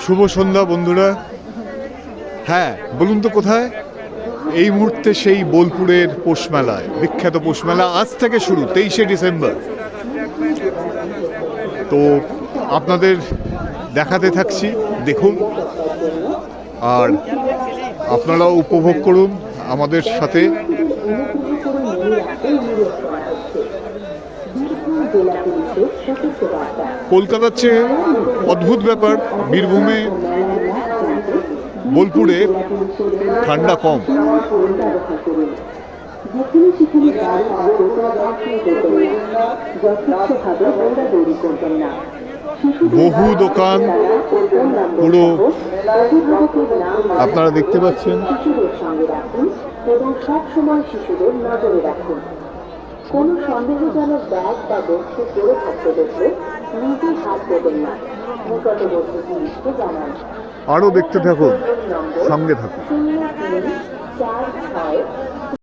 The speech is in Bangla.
শুভ সন্ধ্যা বন্ধুরা। হ্যাঁ, বলুন তো কোথায়? এই মুহূর্তে সেই বোলপুরের পৌষ মেলায়, বিখ্যাত পৌষ মেলা আজ থেকে শুরু, 23শে ডিসেম্বর। তো আপনাদের দেখাতে থাকছি, দেখুন আর আপনারাও উপভোগ করুন আমাদের সাথে। কলকাতার চেয়ে অদ্ভুত ব্যাপার, বীরভূমে বোলপুরে ঠান্ডা কম। বহু দোকান, পুরো আপনারা দেখতে পাচ্ছেন। এবং সব সময় শিশুদের নজরে রাখুন। কোন সন্দেহজনক ব্যাগ বা বস্তু পড়ে থাকতে দেখলে নিজে হাত দেবেন না, নিকটবর্তী পুলিশকে জানান। আরও দেখতে থাকুন, সঙ্গে থাকুন। 0346